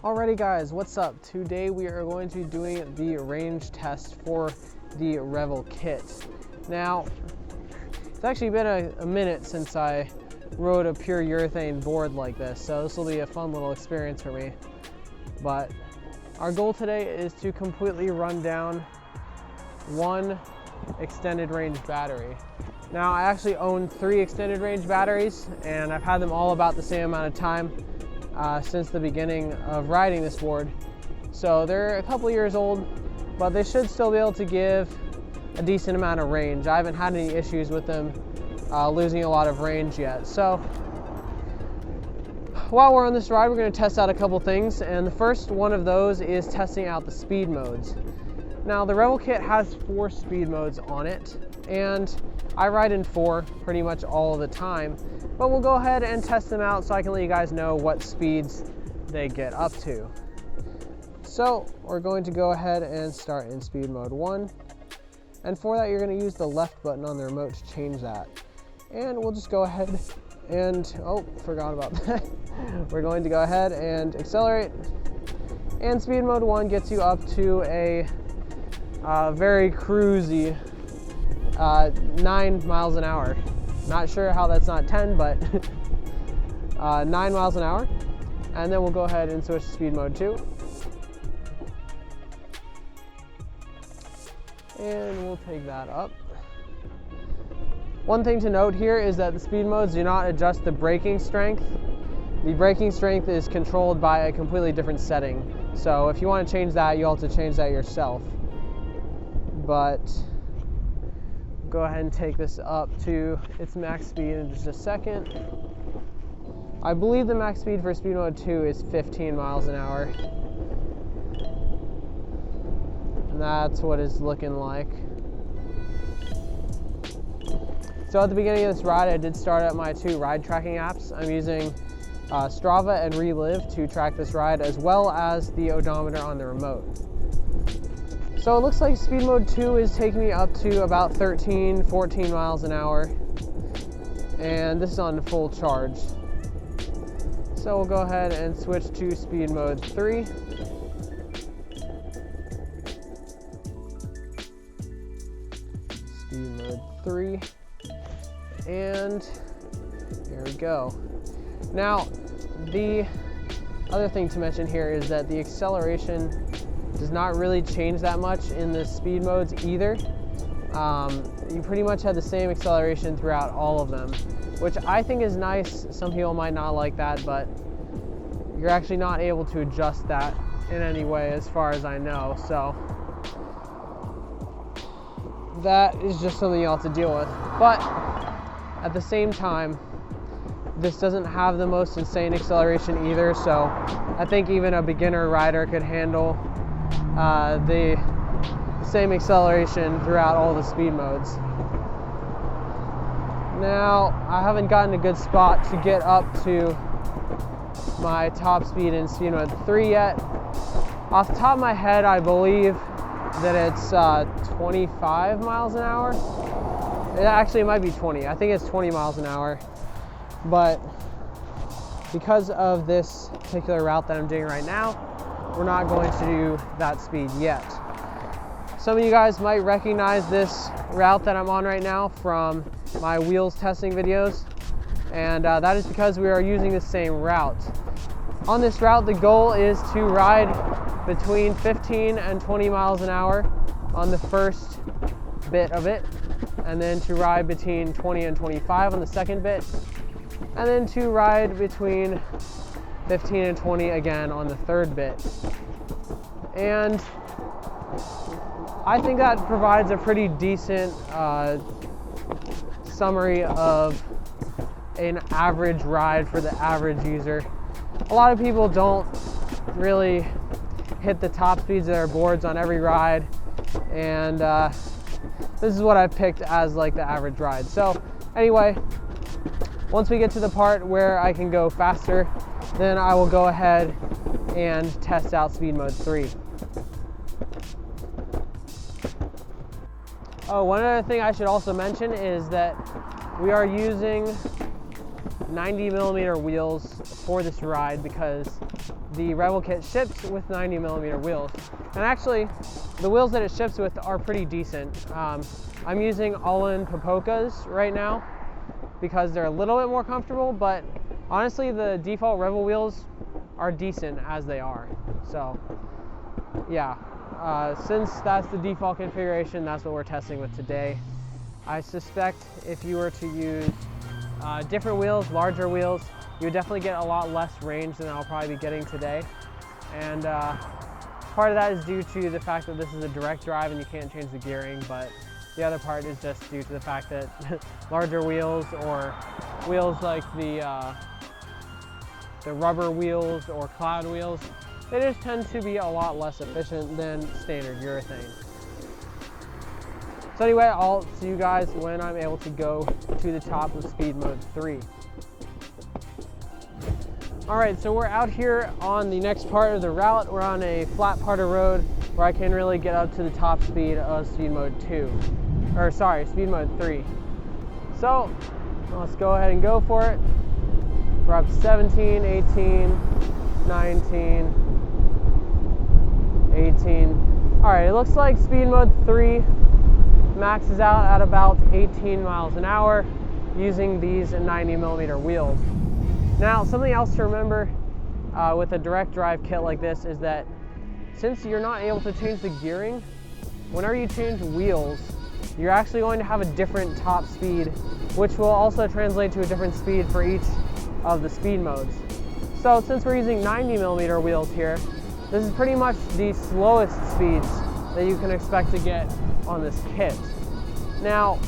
Alrighty guys, what's up? Today we are going to be doing the range test for the Revel Kit. Now, it's actually been a minute since I rode a pure urethane board like this, so this will be a fun little experience for me. But our goal today is to completely run down one extended range battery. Now, I actually own 3 extended range batteries, and I've had them all about the same amount of time since the beginning of riding this board. So they're a couple years old, but they should still be able to give a decent amount of range. I haven't had any issues with them losing a lot of range yet. So while we're on this ride, we're going to test out a couple things, and the first one of those is testing out the speed modes. Now, the Revel Kit has 4 speed modes on it, and I ride in 4 pretty much all of the time, but we'll go ahead and test them out so I can let you guys know what speeds they get up to. So we're going to go ahead and start in speed mode 1, and for that you're going to use the left button on the remote to change that. And we'll just go ahead and, oh, forgot about that. We're going to go ahead and accelerate, and speed mode 1 gets you up to a very cruisy 9 miles an hour. Not sure how that's not 10, but 9 miles an hour. And then we'll go ahead and switch to speed mode 2. And we'll take that up. One thing to note here is that the speed modes do not adjust the braking strength. The braking strength is controlled by a completely different setting. So if you want to change that, you'll have to change that yourself. But go ahead and take this up to its max speed in just a second. I believe the max speed for speed mode 2 is 15 miles an hour. And that's what it's looking like. So at the beginning of this ride, I did start up my 2 ride tracking apps. I'm using Strava and Relive to track this ride, as well as the odometer on the remote. So it looks like speed mode 2 is taking me up to about 13, 14 miles an hour. And this is on full charge. So we'll go ahead and switch to speed mode 3. Speed mode 3. And here we go. Now, the other thing to mention here is that the acceleration does not really change that much in the speed modes either. You pretty much have the same acceleration throughout all of them, which I think is nice. Some people might not like that, but you're actually not able to adjust that in any way as far as I know. So that is just something you'll have to deal with. But at the same time, this doesn't have the most insane acceleration either, so I think even a beginner rider could handle the same acceleration throughout all the speed modes. Now, I haven't gotten a good spot to get up to my top speed in speed mode 3 yet. Off the top of my head, I believe that it's 25 miles an hour. It might be 20. I think it's 20 miles an hour. But because of this particular route that I'm doing right now, we're not going to do that speed yet. Some of you guys might recognize this route that I'm on right now from my wheels testing videos, and that is because we are using the same route. On this route, the goal is to ride between 15 and 20 miles an hour on the first bit of it, and then to ride between 20 and 25 on the second bit, and then to ride between 15 and 20 again on the third bit. And I think that provides a pretty decent summary of an average ride for the average user. A lot of people don't really hit the top speeds of their boards on every ride, and this is what I picked as like the average ride. So anyway, once we get to the part where I can go faster, then I will go ahead and test out speed mode 3. Oh, one other thing I should also mention is that we are using 90mm wheels for this ride because the Revel Kit ships with 90mm wheels. And actually, the wheels that it ships with are pretty decent. I'm using all-in Popokas right now because they're a little bit more comfortable, but honestly, the default Revel wheels are decent as they are. So, yeah, since that's the default configuration, that's what we're testing with today. I suspect if you were to use different wheels, larger wheels, you would definitely get a lot less range than I'll probably be getting today. And part of that is due to the fact that this is a direct drive and you can't change the gearing, but the other part is just due to the fact that larger wheels, or wheels like the rubber wheels or cloud wheels, they just tend to be a lot less efficient than standard urethane. So anyway, I'll see you guys when I'm able to go to the top of speed mode 3. All right, so we're out here on the next part of the route. We're on a flat part of road where I can really get up to the top speed of speed mode 2. Or sorry, speed mode 3. So let's go ahead and go for it. We're up to 17, 18, 19, 18. All right, it looks like speed mode 3 maxes out at about 18 miles an hour using these 90mm wheels. Now, something else to remember with a direct drive kit like this is that since you're not able to change the gearing, whenever you change wheels, you're actually going to have a different top speed, which will also translate to a different speed for each of the speed modes. So since we're using 90mm wheels here, this is pretty much the slowest speeds that you can expect to get on this kit. Now,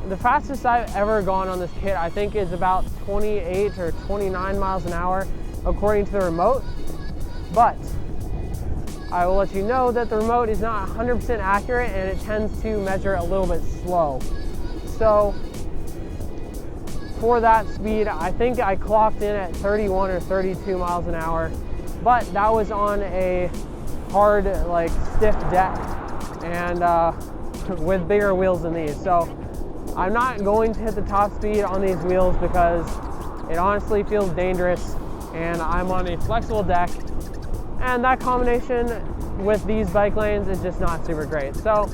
the fastest I've ever gone on this kit, I think, is about 28 or 29 miles an hour, according to the remote. But I will let you know that the remote is not 100% accurate and it tends to measure a little bit slow. So for that speed, I think I clocked in at 31 or 32 miles an hour, but that was on a hard, like, stiff deck and with bigger wheels than these. So I'm not going to hit the top speed on these wheels because it honestly feels dangerous and I'm on a flexible deck, and that combination with these bike lanes is just not super great. So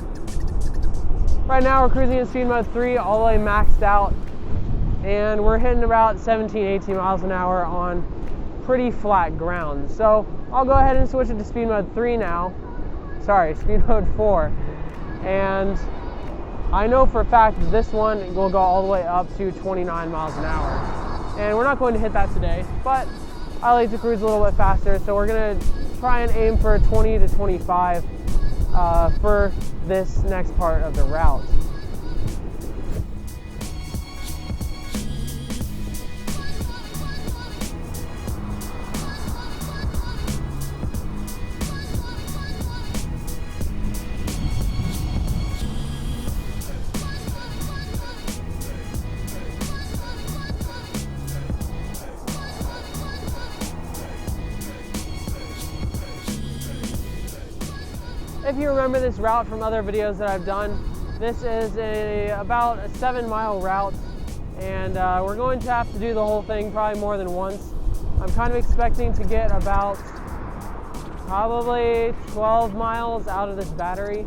right now we're cruising in speed mode 3 all the way maxed out, and we're hitting about 17, 18 miles an hour on pretty flat ground. So I'll go ahead and switch it to speed mode 3 now. Sorry, speed mode 4. And I know for a fact that this one will go all the way up to 29 miles an hour. And we're not going to hit that today, but I like to cruise a little bit faster, so we're gonna try and aim for 20 to 25 for this next part of the route. If you remember this route from other videos that I've done, this is about a 7-mile route, and we're going to have to do the whole thing probably more than once. I'm kind of expecting to get about probably 12 miles out of this battery,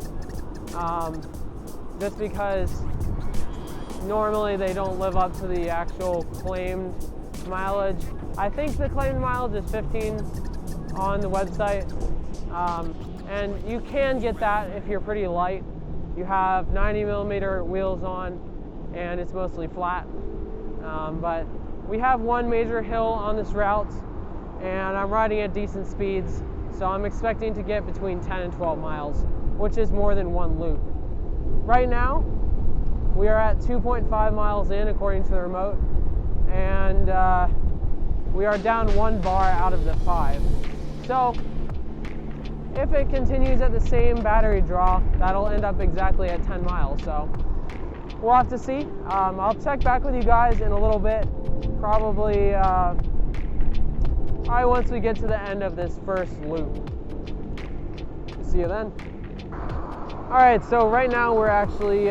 just because normally they don't live up to the actual claimed mileage. I think the claimed mileage is 15 on the website. And you can get that if you're pretty light. You have 90mm wheels on and it's mostly flat. But we have one major hill on this route and I'm riding at decent speeds, so I'm expecting to get between 10 and 12 miles, which is more than one loop. Right now, we are at 2.5 miles in according to the remote, and we are down 1 bar out of the 5. So if it continues at the same battery draw, that'll end up exactly at 10 miles. So we'll have to see. I'll check back with you guys in a little bit, probably once we get to the end of this first loop. See you then. All right, so right now we're actually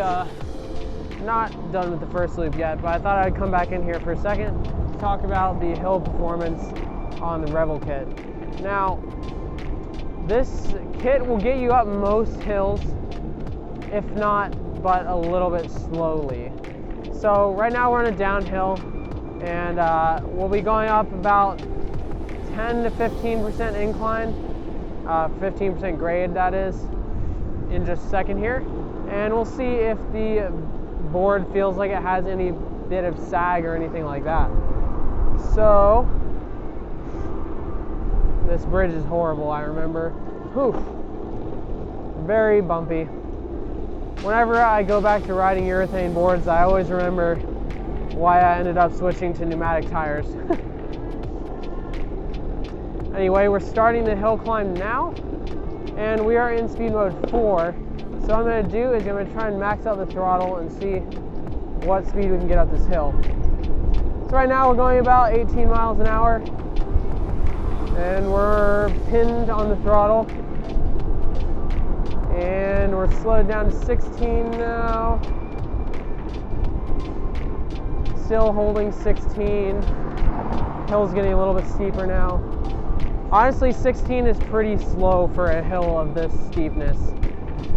not done with the first loop yet, but I thought I'd come back in here for a second to talk about the hill performance on the Revel Kit. Now, this kit will get you up most hills, if not, but a little bit slowly. So right now we're on a downhill, and we'll be going up about 10 to 15% incline, 15% grade that is, in just a second here. And we'll see if the board feels like it has any bit of sag or anything like that. So, this bridge is horrible, I remember. Whew. Very bumpy. Whenever I go back to riding urethane boards, I always remember why I ended up switching to pneumatic tires. Anyway, we're starting the hill climb now, and we are in speed mode 4. So what I'm going to do is I'm going to try and max out the throttle and see what speed we can get up this hill. So right now we're going about 18 miles an hour, and we're pinned on the throttle, and we're slowed down to 16 now. Still holding 16. Hill's getting a little bit steeper now. Honestly, 16 is pretty slow for a hill of this steepness.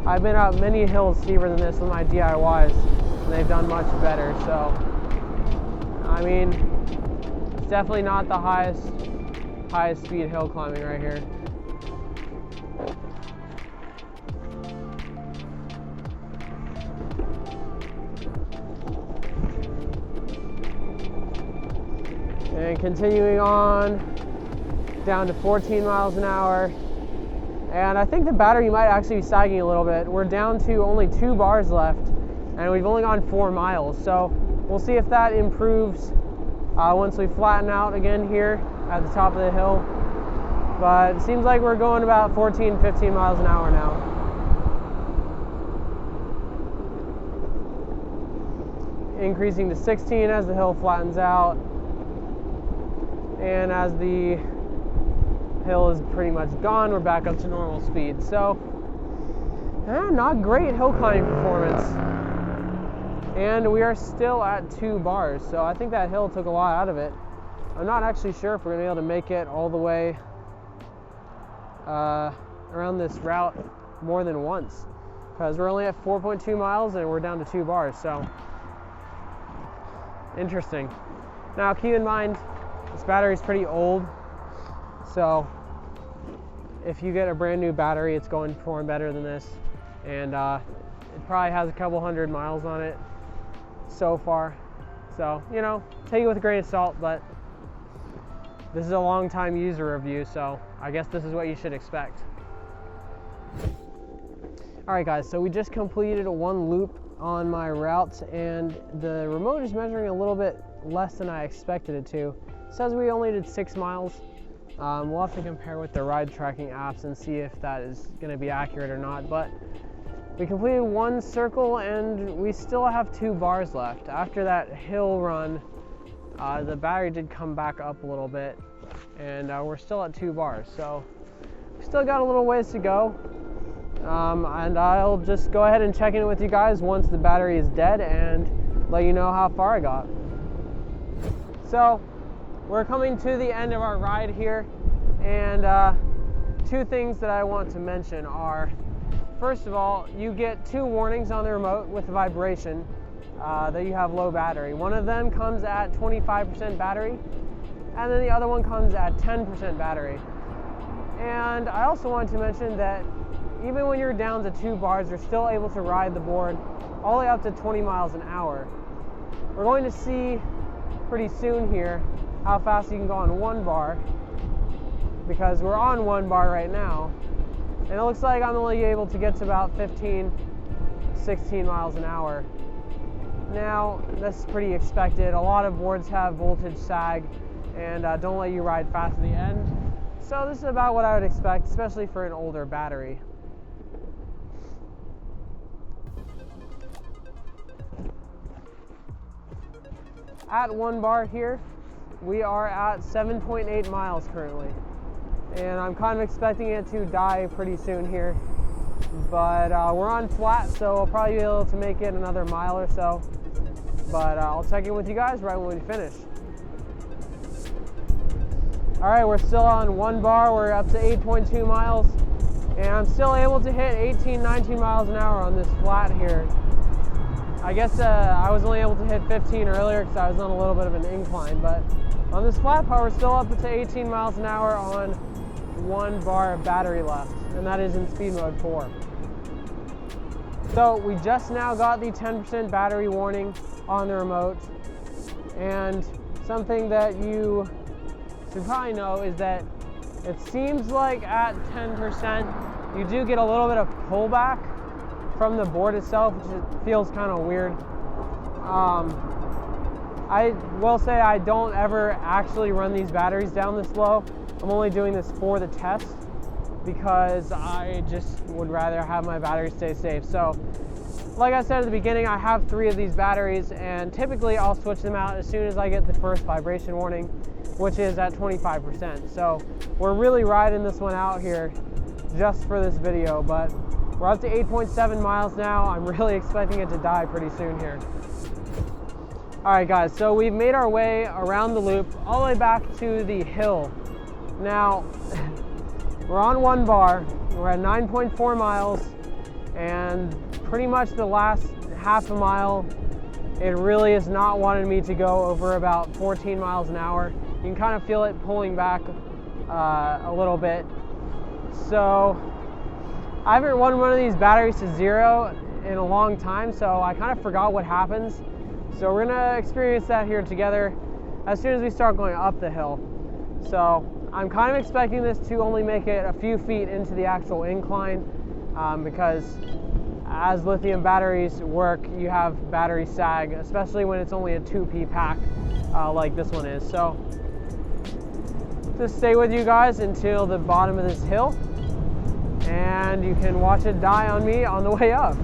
I've been up many hills steeper than this with my DIYs, and they've done much better. So, I mean, it's definitely not the highest speed hill climbing right here. And continuing on down to 14 miles an hour. And I think the battery might actually be sagging a little bit. We're down to only 2 bars left, and we've only gone 4 miles. So we'll see if that improves once we flatten out again here at the top of the hill. But it seems like we're going about 14, 15 miles an hour now. Increasing to 16 as the hill flattens out. And as the hill is pretty much gone, we're back up to normal speed. So, not great hill climbing performance. And we are still at 2 bars, so I think that hill took a lot out of it. I'm not actually sure if we're going to be able to make it all the way around this route more than once, because we're only at 4.2 miles and we're down to 2 bars, so interesting. Now keep in mind, this battery is pretty old, so if you get a brand new battery, it's going to perform better than this, and it probably has a couple 100 miles on it so far. So, you know, take it with a grain of salt, but this is a long time user review, so I guess this is what you should expect. Alright guys, so we just completed one loop on my route, and the remote is measuring a little bit less than I expected it to. It says we only did 6 miles. We'll have to compare with the ride tracking apps and see if that is going to be accurate or not, but we completed 1 circle and we still have 2 bars left. After that hill run, the battery did come back up a little bit, and we're still at 2 bars, so we still got a little ways to go. And I'll just go ahead and check in with you guys once the battery is dead and let you know how far I got. So we're coming to the end of our ride here, and 2 things that I want to mention are, first of all, you get 2 warnings on the remote with the vibration that you have low battery. One of them comes at 25% battery, and then the other one comes at 10% battery. And I also wanted to mention that even when you're down to 2 bars, you're still able to ride the board all the way up to 20 miles an hour. We're going to see pretty soon here how fast you can go on 1 bar, because we're on 1 bar right now, and it looks like I'm only able to get to about 15, 16 miles an hour. Now, that's pretty expected. A lot of boards have voltage sag and don't let you ride fast to the end. So this is about what I would expect, especially for an older battery. At 1 bar here, we are at 7.8 miles currently, and I'm kind of expecting it to die pretty soon here, but we're on flat, so I'll probably be able to make it another mile or so, but I'll check in with you guys right when we finish. All right, we're still on 1 bar. We're up to 8.2 miles, and I'm still able to hit 18, 19 miles an hour on this flat here. I guess I was only able to hit 15 earlier because I was on a little bit of an incline, but on this flat part, we're still up to 18 miles an hour on 1 bar of battery left, and that is in speed mode 4. So we just now got the 10% battery warning on the remote, and something that you should probably know is that it seems like at 10% you do get a little bit of pullback from the board itself, which feels kind of weird. I will say I don't ever actually run these batteries down this low. I'm only doing this for the test because I just would rather have my batteries stay safe. So like I said at the beginning, I have 3 of these batteries, and typically I'll switch them out as soon as I get the first vibration warning, which is at 25%. So we're really riding this one out here just for this video, but we're up to 8.7 miles now. I'm really expecting it to die pretty soon here. All right guys, so we've made our way around the loop all the way back to the hill. Now, we're on 1 bar, we're at 9.4 miles, and pretty much the last half a mile, it really is not wanting me to go over about 14 miles an hour. You can kind of feel it pulling back a little bit. So I haven't run one of these batteries to 0 in a long time, so I kind of forgot what happens. So we're gonna experience that here together as soon as we start going up the hill. So I'm kind of expecting this to only make it a few feet into the actual incline, because as lithium batteries work, you have battery sag, especially when it's only a 2P pack like this one is. So just stay with you guys until the bottom of this hill, and you can watch it die on me on the way up.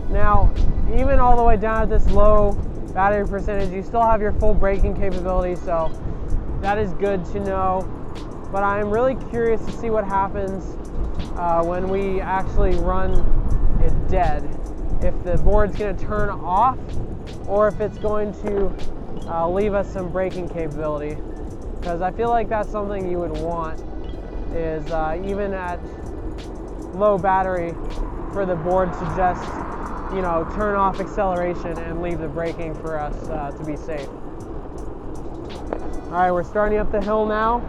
Now, even all the way down at this low battery percentage, you still have your full braking capability, so that is good to know. But I'm really curious to see what happens when we actually run it dead. If the board's going to turn off, or if it's going to leave us some braking capability. Because I feel like that's something you would want, is even at low battery, for the board to just, you know, turn off acceleration and leave the braking for us to be safe. All right, we're starting up the hill now.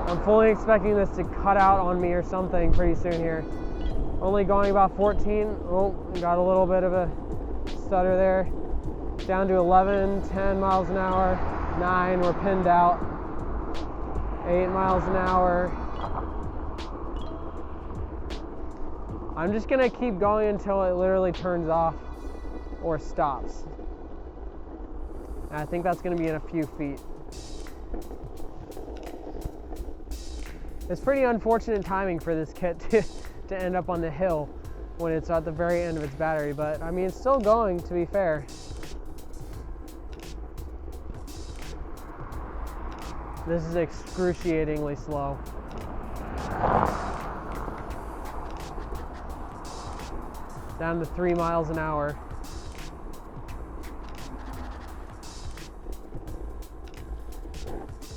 I'm fully expecting this to cut out on me or something pretty soon here. Only going about 14. Oh, got a little bit of a stutter there. Down to 11, 10 miles an hour, 9, we're pinned out. 8 miles an hour. I'm just gonna keep going until it literally turns off or stops. And I think that's gonna be in a few feet. It's pretty unfortunate timing for this kit to end up on the hill when it's at the very end of its battery, but I mean, it's still going, to be fair. This is excruciatingly slow. Down to 3 miles an hour.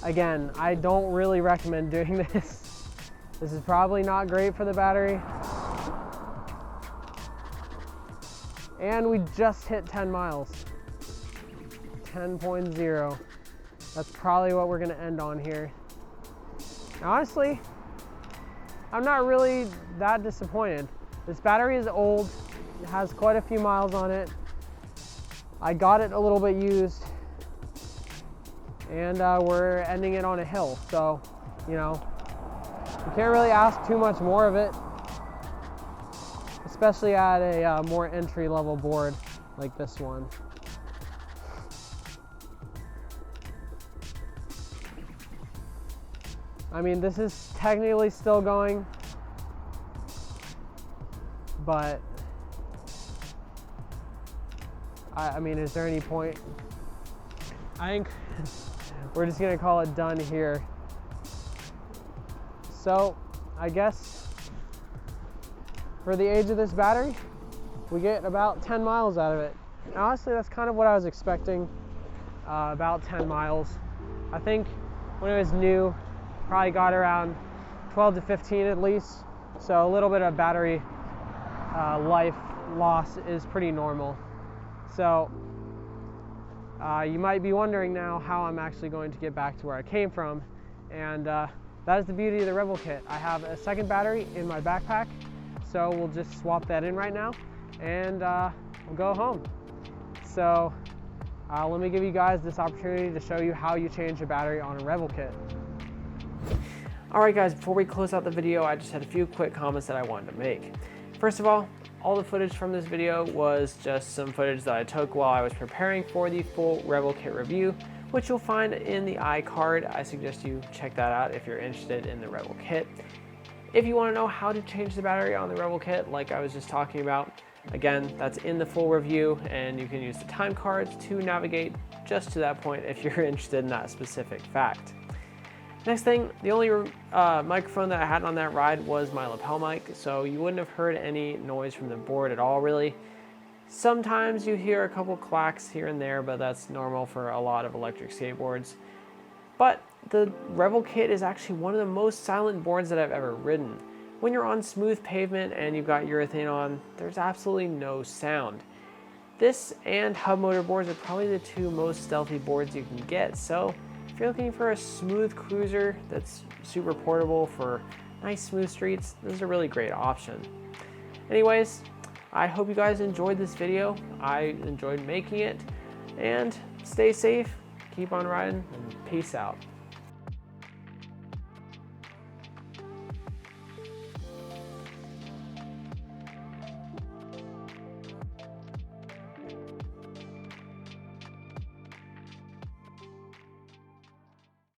Again, I don't really recommend doing this. This is probably not great for the battery. And we just hit 10 miles. 10.0. That's probably what we're gonna end on here. Now, honestly, I'm not really that disappointed. This battery is old. It has quite a few miles on it. I got it a little bit used, and we're ending it on a hill. So, you know, you can't really ask too much more of it, especially at a more entry-level board like this one. I mean, this is technically still going, but I mean, is there any point? I think we're just gonna call it done here. So I guess for the age of this battery, we get about 10 miles out of it. And honestly, that's kind of what I was expecting, about 10 miles. I think when it was new, probably got around 12 to 15 at least. So a little bit of battery life loss is pretty normal. So you might be wondering now how I'm actually going to get back to where I came from, and that is the beauty of the Revel Kit. I have a second battery in my backpack, so we'll just swap that in right now, and we'll go home. So let me give you guys this opportunity to show you how you change a battery on a Revel Kit. Alright guys, before we close out the video, I just had a few quick comments that I wanted to make. First of all the footage from this video was just some footage that I took while I was preparing for the full Revel Kit review, which you'll find in the iCard. I suggest you check that out if you're interested in the Revel Kit. If you want to know how to change the battery on the Revel Kit, like I was just talking about, again, that's in the full review, and you can use the time cards to navigate just to that point if you're interested in that specific fact. Next thing, the only microphone that I had on that ride was my lapel mic, so you wouldn't have heard any noise from the board at all, really. Sometimes you hear a couple clacks here and there, but that's normal for a lot of electric skateboards. But the Revel Kit is actually one of the most silent boards that I've ever ridden. When you're on smooth pavement and you've got urethane on, there's absolutely no sound. This and hub motor boards are probably the two most stealthy boards you can get, so if you're looking for a smooth cruiser that's super portable for nice smooth streets, this is a really great option. Anyways, I hope you guys enjoyed this video. I enjoyed making it, and stay safe, keep on riding, and peace out.